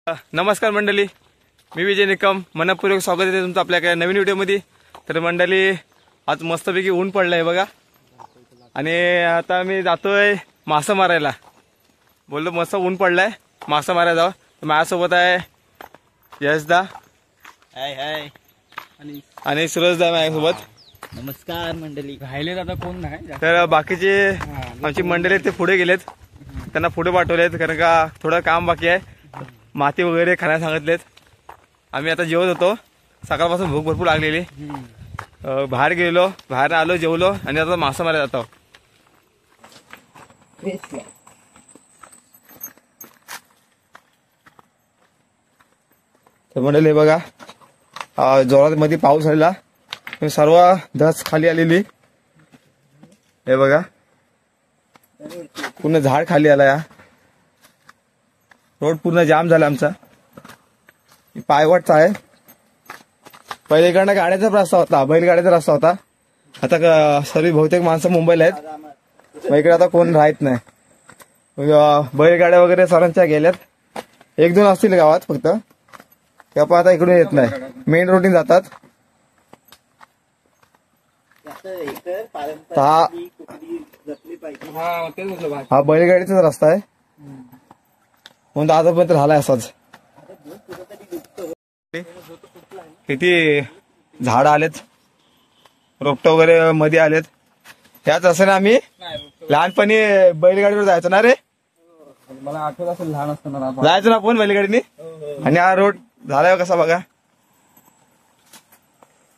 नमस्कार मंडळी, मी विजय निकम मनपूर्वक स्वागत आहे तुमचं आपल्या काही नवीन व्हिडिओमध्ये। तर मंडळी, आज मस्तपैकी ऊन पडलंय बघा आणि आता मी जातोय मासा मारायला। बोललो मस्त ऊन पडलाय, मासा मारायला जाऊ। तर माझ्यासोबत आहे यशदा, हाय हाय आणि सुरजदा माझ्यासोबत। नमस्कार मंडळी। राहिले आता कोण नाही, तर बाकीचे आमची मंडळी ते पुढे गेलेत, त्यांना पुढे पाठवलेत कारण का थोडं काम बाकी आहे। माती वगैरे खाण्यास सांगितलेत। आम्ही आता जेवत होतो, सकाळपासून भूक भरपूर लागलेली। बाहेर गेलो, बाहेर आलो, जेवलो आणि आता मासा मारायला जातो। तर मंडळी बघा, जोरात मध्ये पाऊस आलेला, सर्व धस खाली आलेली। हे बघा, पूर्ण झाड खाली आला। या रोड पूर्ण जाम झाला आमचा, पायवाटचा आहे। पहिले इकडनं गाड्याचा रस्ता होता, बैलगाड्याचा रस्ता होता। आता सर्व बहुतेक माणसं मुंबईला आहेत, मग इकडे आता कोण राहत नाही। बैलगाड्या वगैरे सर्वांच्या गेल्यात, एक दोन असतील गावात फक्त, ते पण आता इकडून येत नाही, मेन रोडने जातात। हा बैलगाडीचाच रस्ता आहे, म्हणून आजपर्यंत झालाय असाच। किती झाड आलेत, रोपट वगैरे मध्ये आलेत। त्याच असं ना, आम्ही लहानपणी बैलगाडीवर जायचो ना रे, मला आठवत असेल लहान असताना जायचो ना आपण बैलगाडीने। आणि हा रोड झालाय कसा बघा,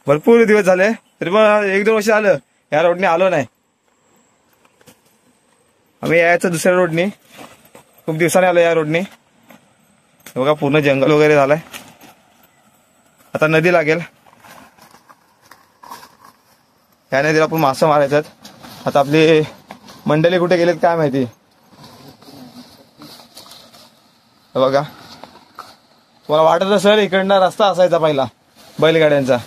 भरपूर दिवस झाले, तरी पण एक दोन वर्ष आलं या रोडने आलो नाही। आम्ही यायचं दुसऱ्या रोडने, खूप दिवसाने आलो या रोडने। बघा पूर्ण जंगल वगैरे झालंय, आता नदी लागेल, या नदीला आपण मासे मारायचं। आता आपली मंडळी कुठे गेलेत काय माहिती। बघा, तुम्हाला वाटत असेल इकडनं रस्ता असायचा पहिला बैलगाड्यांचा,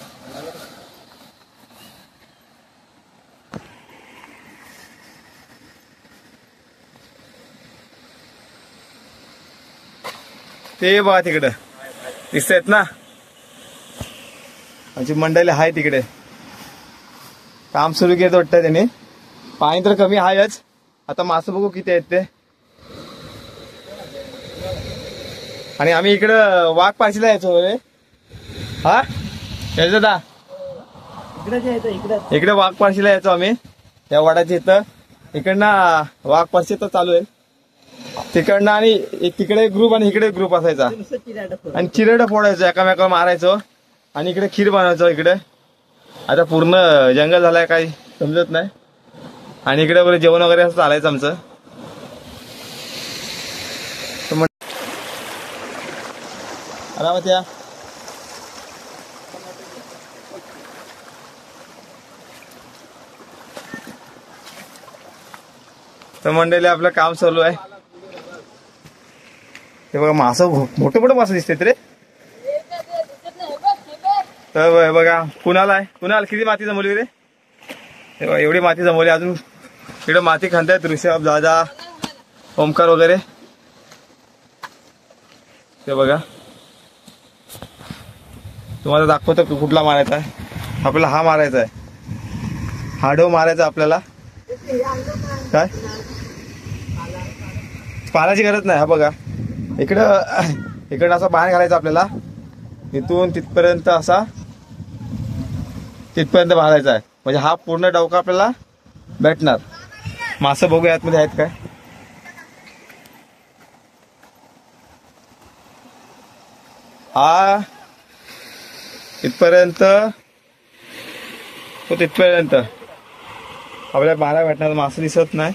ते बघा तिकडे दिसतायत ना, आमची मंडळी आहे तिकडे, काम सुरू केलं वाटतं त्यांनी। पाणी तर कमी आहेच, आता मासे बघू किती आहेत ते। आणि आम्ही इकडं वाघ पाशीला यायचो रे, हा दादा इकडे वाघ पाशीला यायचो आम्ही, त्या वाड्याच्या इथं। इकडनं वाघ पाशी तर चालू आहे तिकडनं, आणि तिकडे ग्रुप आणि इकडे ग्रुप असायचा, आणि चिरड फोडायचो, एकामेकावर मारायचो आणि इकडे खीर बनवायचो इकडे। आता पूर्ण जंगल झालाय, काही समजत नाही। आणि इकडे वगैरे जेवण वगैरे असं चालायचं आमचं। आरामात या। तर मंडळी आपलं काम चालू आहे। हे बघा, मासं मोठे मोठे मासे दिसतात रे। तर बघा, कुणाला किती माती जमवली रे, एवढी माती जमवली। अजून इकडे माती खांदायत ऋषभ, दादा, ओमकार वगैरे। ते बघा, तुम्हाला दाखवतो कुठला मारायचा आहे। आपल्याला हा मारायचा आहे, हाडो मारायचा आपल्याला। काय पाण्याची गरज नाही, हा बघा इकडं असा बाहेर घालायचा आपल्याला, इथून तिथपर्यंत असा तिथपर्यंत मारायचा आहे, म्हणजे हा पूर्ण डवका आपल्याला भेटणार। मासे बघूया आतमध्ये आहेत काय। हा इथपर्यंत तो तिथपर्यंत आपल्याला मारा भेटणार, मासे दिसत नाही।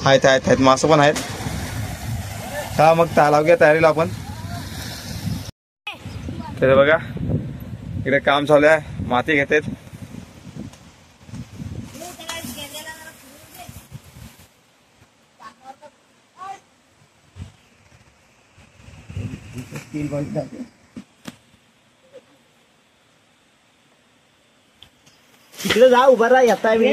आहेत मासे पण आहेत। हा मग लावूया तयारीला आपण। तर बघा, इकडे काम चालू आहे, माती घेतात। तिकडे जा, उभा राहा, येताय मी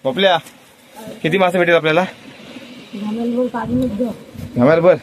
बपल्या किती मासे भेटेल आपल्याला? घामेल बर.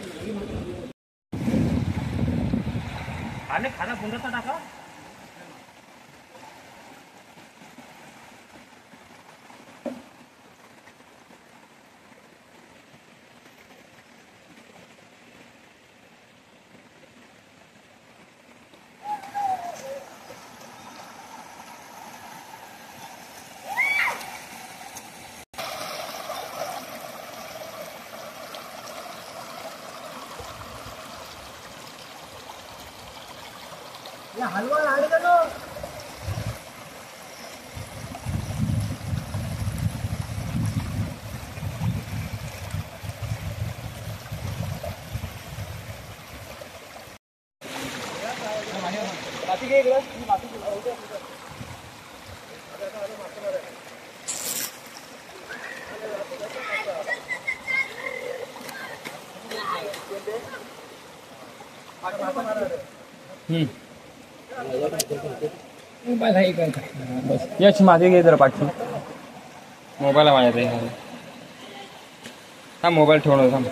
यश मागे घे जरा पाठी. मोबाईल माझ्या हा मोबाईल ठेवणार थांब.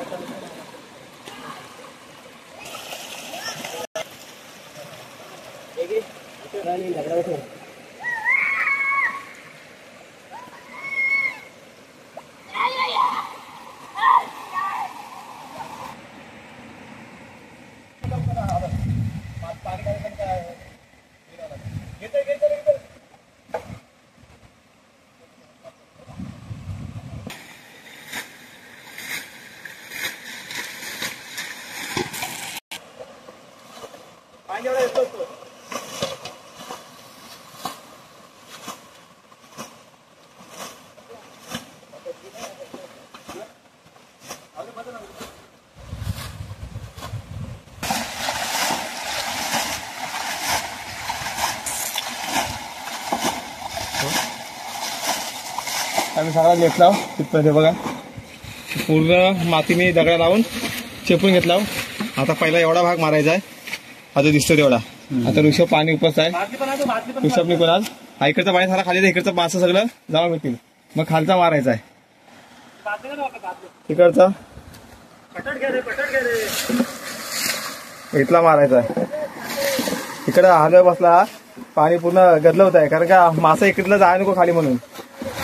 आम्ही सगळा घेतला तिथपर्यंत बघा. पूर्ण माती मी दगडा लावून चेपून घेतला. आता पहिला एवढा भाग मारायचा आहे, आता दिसतो तेवढा. आता ऋषभ पाणी उपसत आहे. ऋषभने कोण आज हा इकडचं पाणी झाला खाली, इकडचं मासं सगळं जमा मिळतील. मग खालचा मारायचा आहे, तिकडचा इथला मारायचा आहे. इकडे हलव्या बसला पाणी पूर्ण गदलं होत आहे, कारण का मासा इकडला जाय नको खाली म्हणून.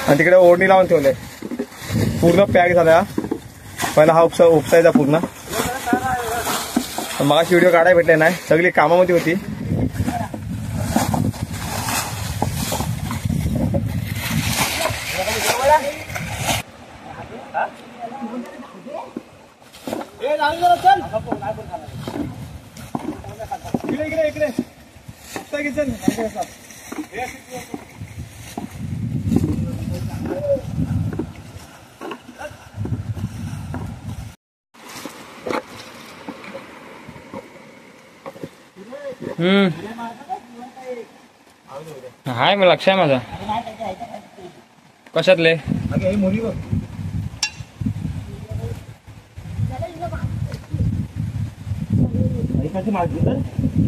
आणि तिकडे ओढणी लावून ठेवले, पूर्ण पॅक झाला. पहिला हा उपसायचा पूर्ण. मगाशी व्हिडिओ काढायला भेटले नाही, सगळी कामामध्ये होती. हाय मग लक्ष आहे माझा. कशातले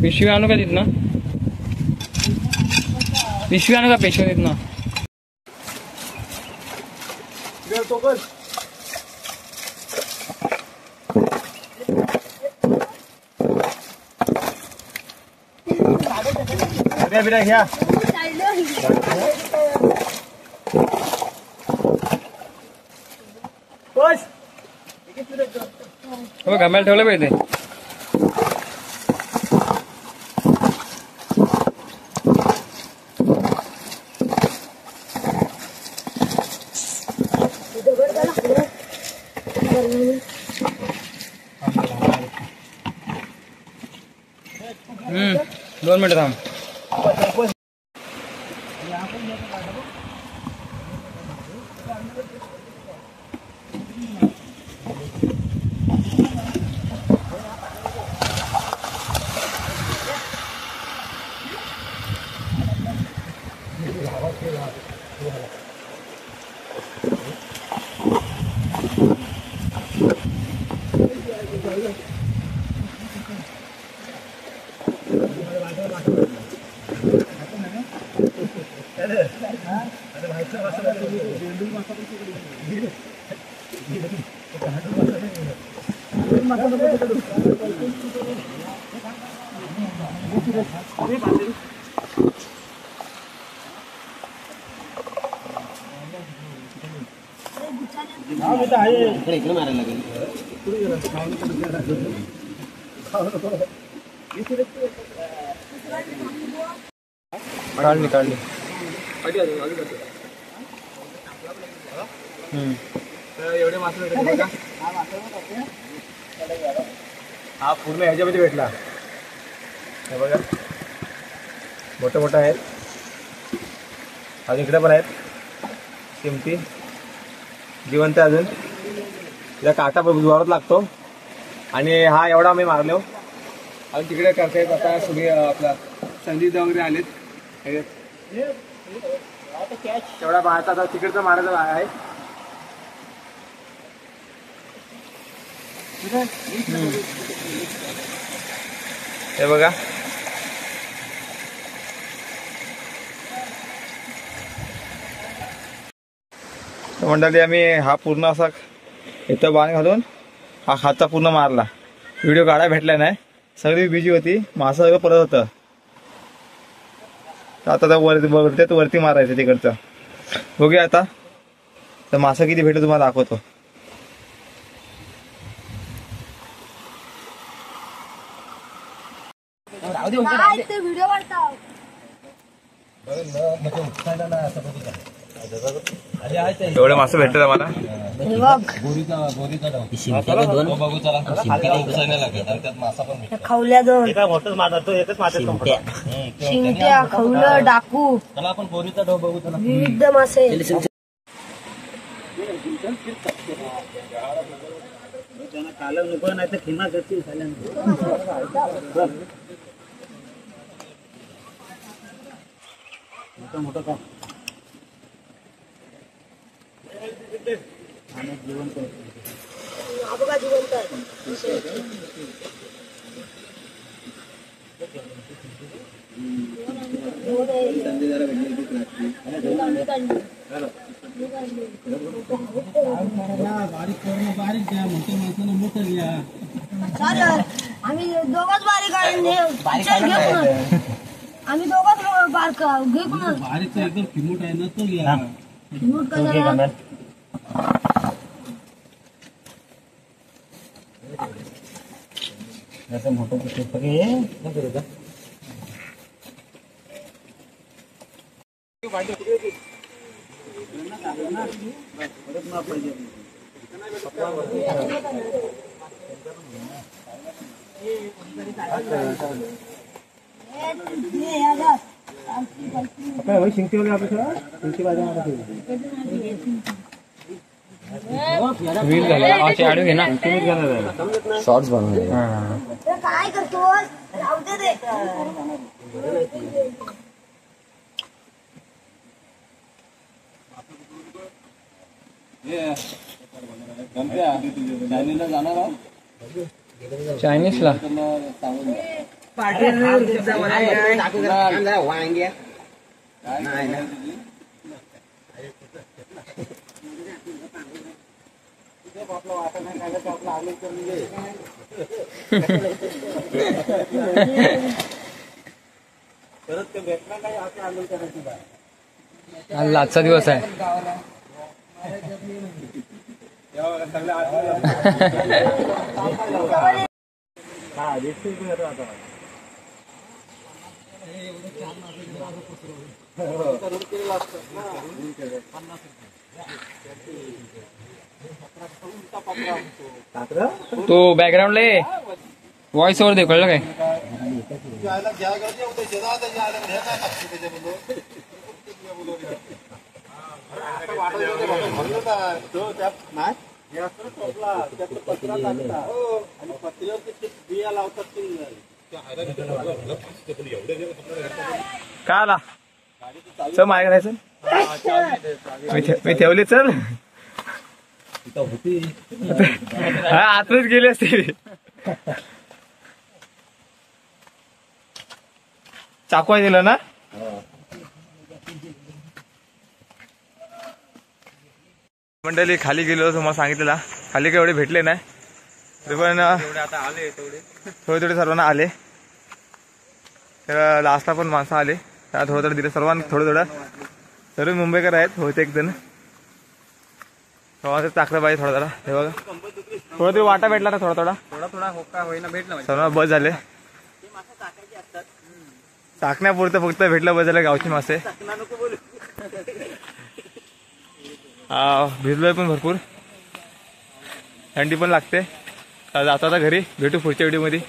पिशवी आणू का तिथनं? पिशवी आणू का पिशवी तिथनं? घ्या घामायला ठेवलं पाहिजे. दोन मिनिटं थांब. इकडे मारायला लागेल. काढली तर एवढे मासे भेटले बघा. हा पूर्ण ह्याच्यामध्ये भेटला. हे बघा मोठे आहेत. अजून इकडे पण आहेत किमती जिवंत अजून. तिला काटा जोरात लागतो. आणि हा एवढा आम्ही मारलो. अजून तिकडे करतायत आता सगळे आपला संदीप वगैरे आलेत. तेवढा पाहता आता तिकडचं मारायचं आहे. हे बघा मंडळी आम्ही हा पूर्ण असा इथं बाण घालून हा खाता पूर्ण मारला. व्हिडिओ काढायला भेटला नाही. सगळी बिजी होती. मासा सगळं परत होतं. आता वरती मारायचं तिकडचं. बघूया आता तर मासा किती भेटतो तुम्हाला दाखवतो. व्हिडिओ वाढताव. एवढे मासे भेटतात आम्हाला. खवल्या दोन शिंगट्या खवलं डाकू विविध मासे. आम्ही दोघच बारीक आम्ही दोघच बारक घेऊन बारीक एकदम किमूट आहे ना तो घ्या. किमूट कसा असं मोठं पुस्तक शिंगटी वगैरे आपल्या शिंगटी बाजू शॉर्ट्स बनवले. काय करतोस राहू दे. चायनीजला आज आजचा दिवस आहे. तो बॅकग्राऊंड ले व्हॉइस ओव्हर दे. कळलं काय? का आला चल माय करायचं. मी ठेवली चल. आतच गेली असते. चाकू आहे दिलं ना. मंडळी खाली गेलो तुम्हाला सांगितलेला, खाली काही एवढे भेटले नाही तरी पण आता आले तेवढे थोडे थोडे सर्वांना आले. तर लास्टला पण माणसं आले, त्याला थोडं थोडं दिलं सर्वांना थोडं थोडं. सर्व मुंबईकर आहेत, होते एक जण टाकलं पाहिजे थोडा थोडा. हे बघा थोडा तरी वाटा भेटला ना थोडा थोडा थोडा थोडा होका होईना भेटला सर्व बस झाले. टाकण्यापुरतं फक्त भेटलं बस झालं गावची मासे. भिजलोय पण भरपूर, थंडी पण लागते. जातो आता घरी, भेटू पुढच्या व्हिडिओ मध्ये.